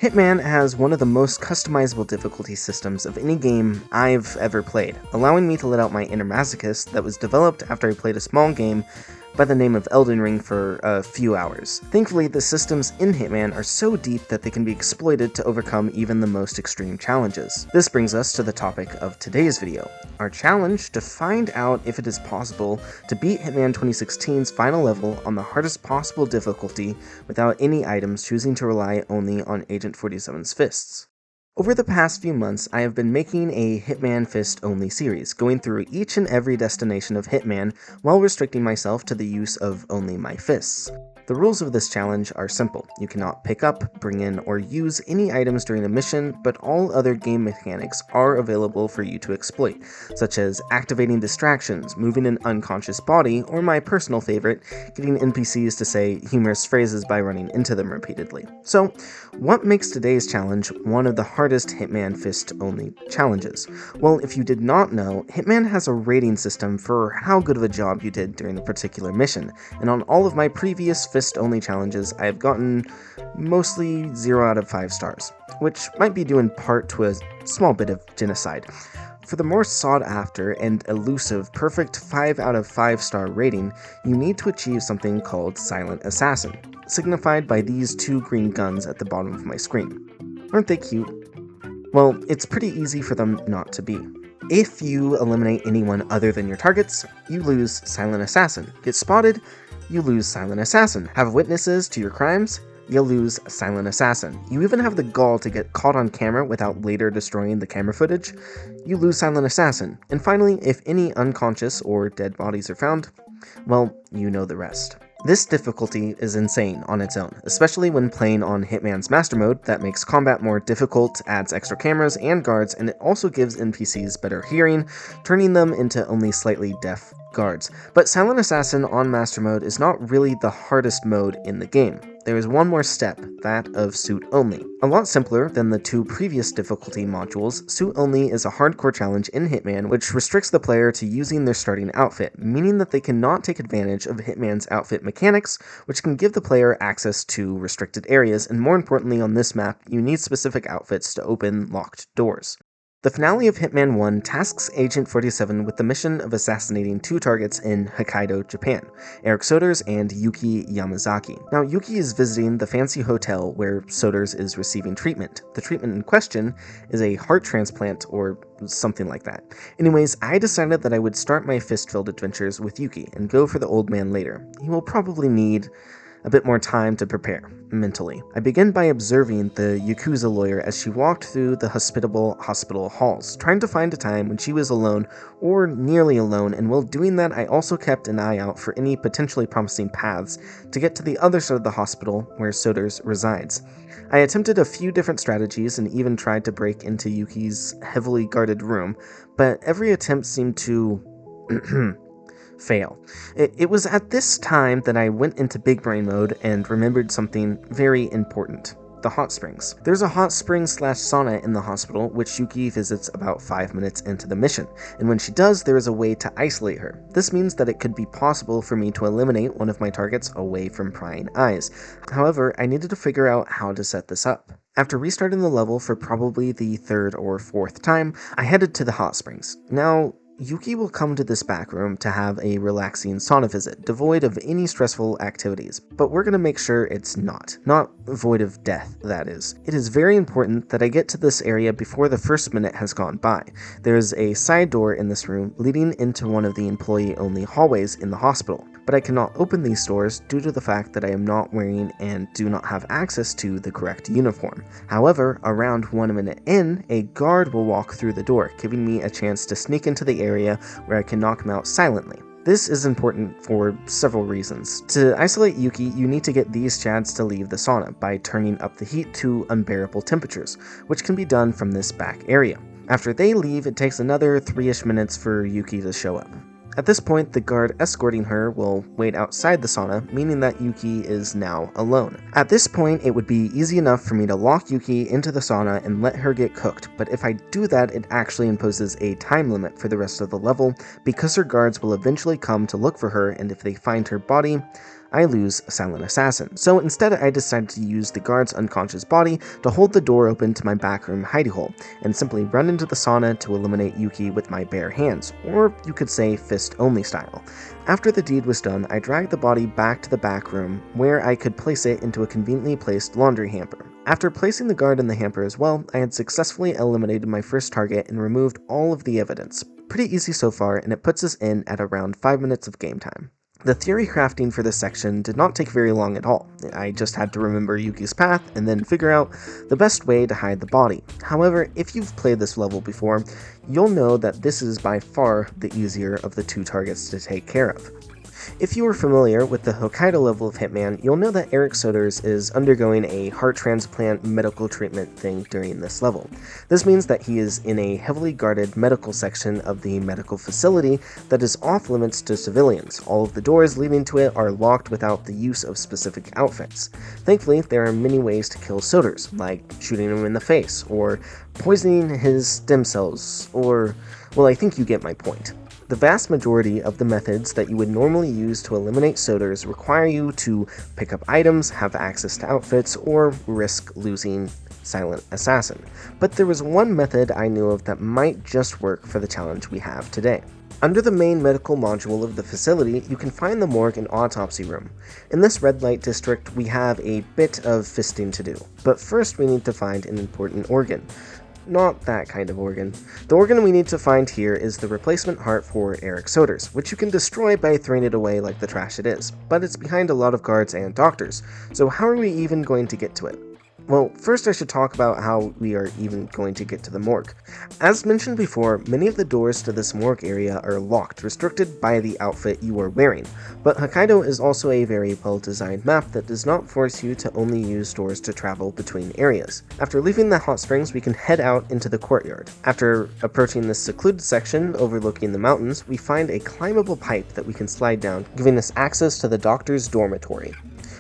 Hitman has one of the most customizable difficulty systems of any game I've ever played, allowing me to let out my inner masochist that was developed after I played a small game by the name of Elden Ring for a few hours. Thankfully, the systems in Hitman are so deep that they can be exploited to overcome even the most extreme challenges. This brings us to the topic of today's video, our challenge to find out if it is possible to beat Hitman 2016's final level on the hardest possible difficulty without any items, choosing to rely only on Agent 47's fists. Over the past few months, I have been making a Hitman Fist-only series, going through each and every destination of Hitman while restricting myself to the use of only my fists. The rules of this challenge are simple. You cannot pick up, bring in, or use any items during a mission, but all other game mechanics are available for you to exploit, such as activating distractions, moving an unconscious body, or my personal favorite, getting NPCs to say humorous phrases by running into them repeatedly. So, what makes today's challenge one of the hardest Hitman Fist-only challenges? Well, if you did not know, Hitman has a rating system for how good of a job you did during a particular mission, and on all of my previous Fist-only challenges, I have gotten mostly 0 out of 5 stars, which might be due in part to a small bit of genocide. For the more sought-after and elusive perfect 5 out of 5 star rating, you need to achieve something called Silent Assassin, signified by these 2 green guns at the bottom of my screen. Aren't they cute? Well, it's pretty easy for them not to be. If you eliminate anyone other than your targets, you lose Silent Assassin. Get spotted, you lose Silent Assassin. Have witnesses to your crimes, you'll lose Silent Assassin. You even have the gall to get caught on camera without later destroying the camera footage, you lose Silent Assassin. And finally, if any unconscious or dead bodies are found, well, you know the rest. This difficulty is insane on its own, especially when playing on Hitman's Master Mode that makes combat more difficult, adds extra cameras and guards, and it also gives NPCs better hearing, turning them into only slightly deaf guards. But Silent Assassin on Master Mode is not really the hardest mode in the game. There is one more step, that of Suit Only. A lot simpler than the 2 previous difficulty modules, Suit Only is a hardcore challenge in Hitman which restricts the player to using their starting outfit, meaning that they cannot take advantage of Hitman's outfit mechanics, which can give the player access to restricted areas, and more importantly on this map, you need specific outfits to open locked doors. The finale of Hitman 1 tasks Agent 47 with the mission of assassinating 2 targets in Hokkaido, Japan, Eric Soders and Yuki Yamazaki. Now, Yuki is visiting the fancy hotel where Soders is receiving treatment. The treatment in question is a heart transplant or something like that. Anyways, I decided that I would start my fist-filled adventures with Yuki and go for the old man later. He will probably need a bit more time to prepare, mentally. I begin by observing the Yakuza lawyer as she walked through the hospitable hospital halls, trying to find a time when she was alone or nearly alone, and while doing that I also kept an eye out for any potentially promising paths to get to the other side of the hospital where Soders resides. I attempted a few different strategies and even tried to break into Yuki's heavily guarded room, but every attempt seemed to fail. It was at this time that I went into big brain mode and remembered something very important. The hot springs. There's a hot spring / sauna in the hospital, which Yuki visits about 5 minutes into the mission, and when she does, there is a way to isolate her. This means that it could be possible for me to eliminate one of my targets away from prying eyes. However, I needed to figure out how to set this up. After restarting the level for probably the 3rd or 4th time, I headed to the hot springs. Now, Yuki will come to this back room to have a relaxing sauna visit, devoid of any stressful activities, but we're going to make sure it's not void of death, that is. It is very important that I get to this area before the first minute has gone by. There is a side door in this room leading into one of the employee-only hallways in the hospital, but I cannot open these doors due to the fact that I am not wearing and do not have access to the correct uniform. However, around 1 minute in, a guard will walk through the door, giving me a chance to sneak into the area where I can knock him out silently. This is important for several reasons. To isolate Yuki, you need to get these chads to leave the sauna by turning up the heat to unbearable temperatures, which can be done from this back area. After they leave, it takes another 3-ish minutes for Yuki to show up. At this point, the guard escorting her will wait outside the sauna, meaning that Yuki is now alone. At this point, it would be easy enough for me to lock Yuki into the sauna and let her get cooked, but if I do that, it actually imposes a time limit for the rest of the level, because her guards will eventually come to look for her, and if they find her body, I lose Silent Assassin. So instead I decided to use the guard's unconscious body to hold the door open to my backroom hidey hole, and simply run into the sauna to eliminate Yuki with my bare hands, or you could say fist-only style. After the deed was done, I dragged the body back to the back room, where I could place it into a conveniently placed laundry hamper. After placing the guard in the hamper as well, I had successfully eliminated my first target and removed all of the evidence. Pretty easy so far, and it puts us in at around 5 minutes of game time. The theory crafting for this section did not take very long at all. I just had to remember Yuki's path and then figure out the best way to hide the body. However, if you've played this level before, you'll know that this is by far the easier of the two targets to take care of. If you are familiar with the Hokkaido level of Hitman, you'll know that Eric Soders is undergoing a heart transplant medical treatment thing during this level. This means that he is in a heavily guarded medical section of the medical facility that is off limits to civilians. All of the doors leading to it are locked without the use of specific outfits. Thankfully, there are many ways to kill Soders, like shooting him in the face, or poisoning his stem cells, or, well, I think you get my point. The vast majority of the methods that you would normally use to eliminate Soders require you to pick up items, have access to outfits, or risk losing Silent Assassin. But there was one method I knew of that might just work for the challenge we have today. Under the main medical module of the facility, you can find the morgue and autopsy room. In this red light district, we have a bit of fisting to do, but first we need to find an important organ. Not that kind of organ. The organ we need to find here is the replacement heart for Eric Soders, which you can destroy by throwing it away like the trash it is, but it's behind a lot of guards and doctors, so how are we even going to get to it? Well, first I should talk about how we are even going to get to the morgue. As mentioned before, many of the doors to this morgue area are locked, restricted by the outfit you are wearing, but Hokkaido is also a very well-designed map that does not force you to only use doors to travel between areas. After leaving the hot springs, we can head out into the courtyard. After approaching this secluded section overlooking the mountains, we find a climbable pipe that we can slide down, giving us access to the doctor's dormitory.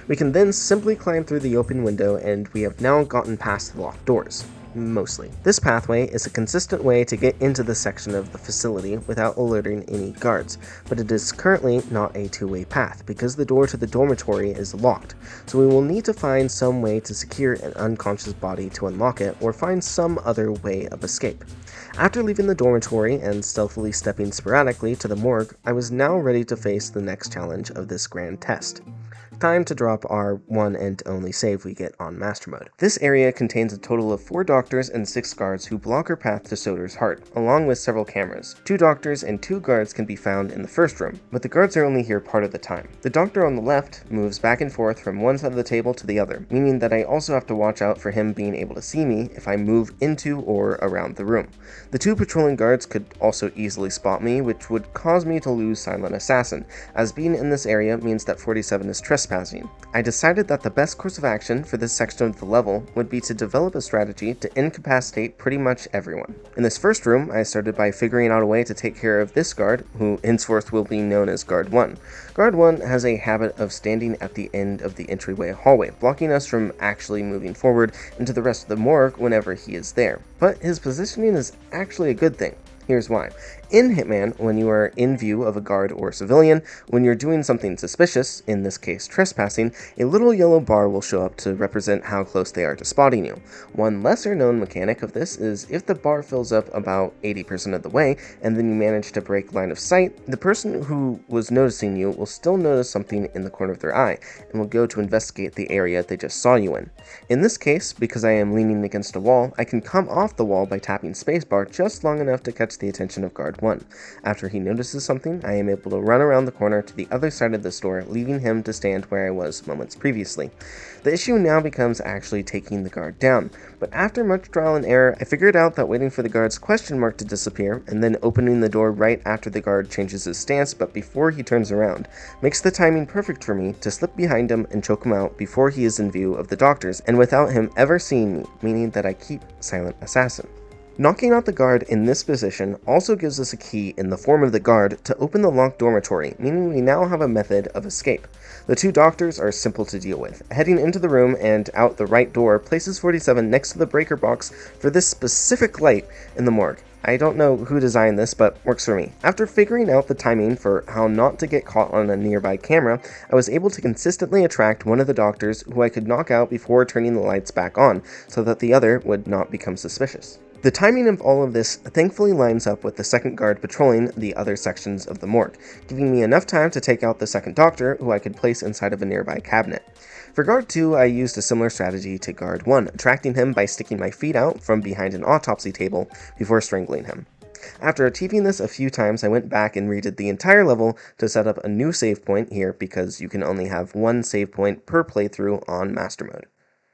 We can then simply climb through the open window, and we have now gotten past the locked doors. Mostly. This pathway is a consistent way to get into the section of the facility without alerting any guards, but it is currently not a two-way path because the door to the dormitory is locked, so we will need to find some way to secure an unconscious body to unlock it or find some other way of escape. After leaving the dormitory and stealthily stepping sporadically to the morgue, I was now ready to face the next challenge of this grand test. Time to drop our one and only save we get on Master Mode. This area contains a total of 4 doctors and 6 guards who block our path to Soders' heart, along with several cameras. 2 doctors and 2 guards can be found in the first room, but the guards are only here part of the time. The doctor on the left moves back and forth from one side of the table to the other, meaning that I also have to watch out for him being able to see me if I move into or around the room. The 2 patrolling guards could also easily spot me, which would cause me to lose Silent Assassin, as being in this area means that 47 is trespassing. I decided that the best course of action for this section of the level would be to develop a strategy to incapacitate pretty much everyone. In this first room, I started by figuring out a way to take care of this guard, who henceforth will be known as Guard 1. Guard 1 has a habit of standing at the end of the entryway hallway, blocking us from actually moving forward into the rest of the morgue whenever he is there. But his positioning is actually a good thing. Here's why. In Hitman, when you are in view of a guard or civilian, when you're doing something suspicious, in this case trespassing, a little yellow bar will show up to represent how close they are to spotting you. One lesser known mechanic of this is if the bar fills up about 80% of the way, and then you manage to break line of sight, the person who was noticing you will still notice something in the corner of their eye, and will go to investigate the area they just saw you in. In this case, because I am leaning against a wall, I can come off the wall by tapping spacebar just long enough to catch the attention of Guard 1. After he notices something, I am able to run around the corner to the other side of the store, leaving him to stand where I was moments previously. The issue now becomes actually taking the guard down, but after much trial and error, I figured out that waiting for the guard's question mark to disappear, and then opening the door right after the guard changes his stance but before he turns around, makes the timing perfect for me to slip behind him and choke him out before he is in view of the doctors, and without him ever seeing me, meaning that I keep Silent Assassin. Knocking out the guard in this position also gives us a key in the form of the guard to open the locked dormitory, meaning we now have a method of escape. The 2 doctors are simple to deal with. Heading into the room and out the right door places 47 next to the breaker box for this specific light in the morgue. I don't know who designed this, but works for me. After figuring out the timing for how not to get caught on a nearby camera, I was able to consistently attract one of the doctors who I could knock out before turning the lights back on, so that the other would not become suspicious. The timing of all of this thankfully lines up with the second guard patrolling the other sections of the morgue, giving me enough time to take out the second doctor, who I could place inside of a nearby cabinet. For Guard 2, I used a similar strategy to Guard 1, attracting him by sticking my feet out from behind an autopsy table before strangling him. After achieving this a few times, I went back and redid the entire level to set up a new save point here, because you can only have one save point per playthrough on Master Mode.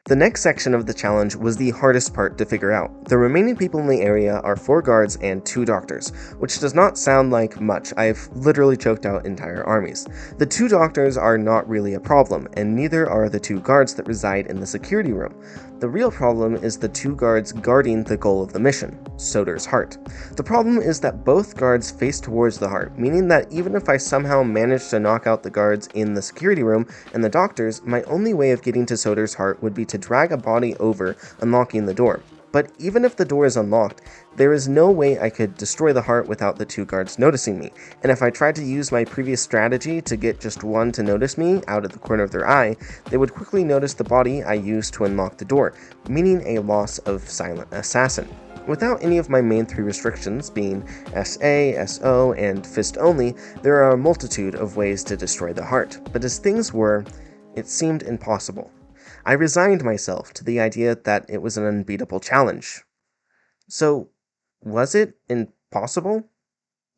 The next section of the challenge was the hardest part to figure out. The remaining people in the area are 4 guards and 2 doctors, which does not sound like much. I've literally choked out entire armies. The 2 doctors are not really a problem, and neither are the 2 guards that reside in the security room. The real problem is the 2 guards guarding the goal of the mission, Soder's heart. The problem is that both guards face towards the heart, meaning that even if I somehow manage to knock out the guards in the security room and the doctors, my only way of getting to Soder's heart would be to drag a body over, unlocking the door. But even if the door is unlocked, there is no way I could destroy the heart without the 2 guards noticing me, and if I tried to use my previous strategy to get just one to notice me out of the corner of their eye, they would quickly notice the body I used to unlock the door, meaning a loss of silent assassin. Without any of my main 3 restrictions being SA, SO, and fist only, there are a multitude of ways to destroy the heart, but as things were, it seemed impossible. I resigned myself to the idea that it was an unbeatable challenge. So, was it impossible?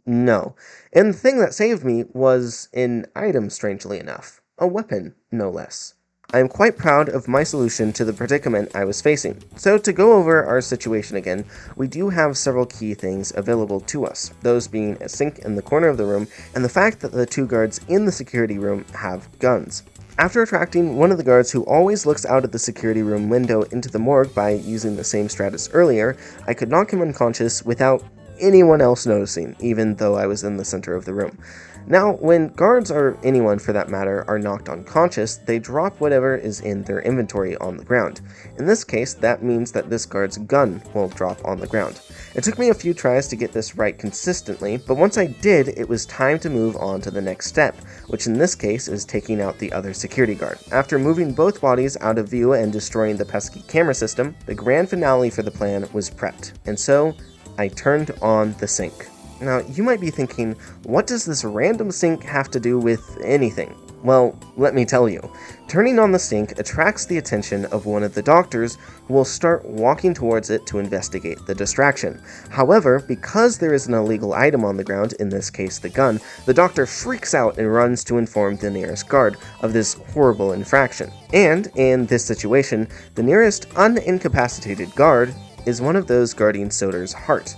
No. And the thing that saved me was an item, strangely enough. A weapon, no less. I am quite proud of my solution to the predicament I was facing. So to go over our situation again, we do have several key things available to us, those being a sink in the corner of the room, and the fact that the 2 guards in the security room have guns. After attracting one of the guards who always looks out of the security room window into the morgue by using the same strat as earlier, I could knock him unconscious without anyone else noticing, even though I was in the center of the room. Now, when guards, or anyone for that matter, are knocked unconscious, they drop whatever is in their inventory on the ground. In this case, that means that this guard's gun will drop on the ground. It took me a few tries to get this right consistently, but once I did, it was time to move on to the next step, which in this case is taking out the other security guard. After moving both bodies out of view and destroying the pesky camera system, the grand finale for the plan was prepped, and so I turned on the sink. Now, you might be thinking, what does this random sink have to do with anything? Well, let me tell you. Turning on the sink attracts the attention of one of the doctors, who will start walking towards it to investigate the distraction. However, because there is an illegal item on the ground, in this case the gun, the doctor freaks out and runs to inform the nearest guard of this horrible infraction. And, in this situation, the nearest unincapacitated guard is one of those guarding Soder's heart.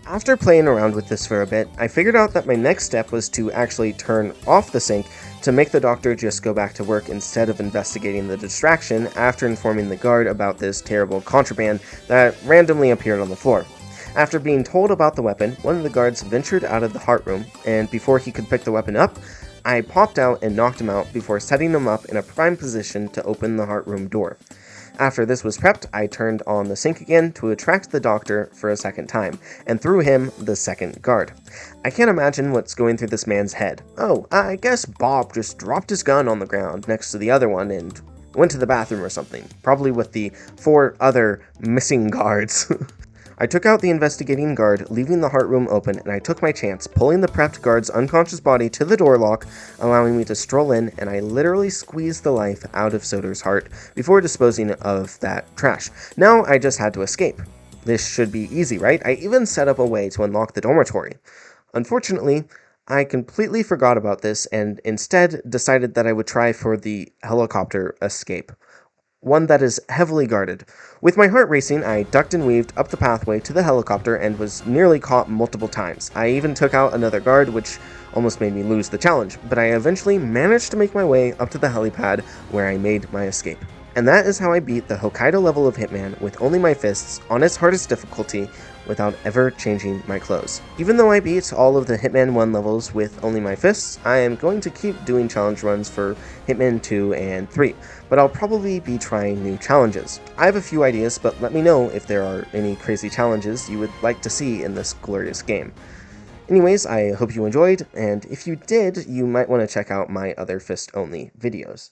After playing around with this for a bit, I figured out that my next step was to actually turn off the sink to make the doctor just go back to work instead of investigating the distraction after informing the guard about this terrible contraband that randomly appeared on the floor. After being told about the weapon, one of the guards ventured out of the heart room, and before he could pick the weapon up, I popped out and knocked him out before setting him up in a prime position to open the heart room door. After this was prepped, I turned on the sink again to attract the doctor for a second time, and threw him the second guard. I can't imagine what's going through this man's head. Oh, I guess Bob just dropped his gun on the ground next to the other one and went to the bathroom or something, probably with the 4 other missing guards. I took out the investigating guard, leaving the heart room open, and I took my chance, pulling the prepped guard's unconscious body to the door lock, allowing me to stroll in, and I literally squeezed the life out of Soder's heart before disposing of that trash. Now I just had to escape. This should be easy, right? I even set up a way to unlock the dormitory. Unfortunately, I completely forgot about this and instead decided that I would try for the helicopter escape, one that is heavily guarded. With my heart racing, I ducked and weaved up the pathway to the helicopter and was nearly caught multiple times. I even took out another guard, which almost made me lose the challenge, but I eventually managed to make my way up to the helipad where I made my escape. And that is how I beat the Hokkaido level of Hitman with only my fists on its hardest difficulty without ever changing my clothes. Even though I beat all of the Hitman 1 levels with only my fists, I am going to keep doing challenge runs for Hitman 2 and 3, but I'll probably be trying new challenges. I have a few ideas, but let me know if there are any crazy challenges you would like to see in this glorious game. Anyways, I hope you enjoyed, and if you did, you might want to check out my other fist-only videos.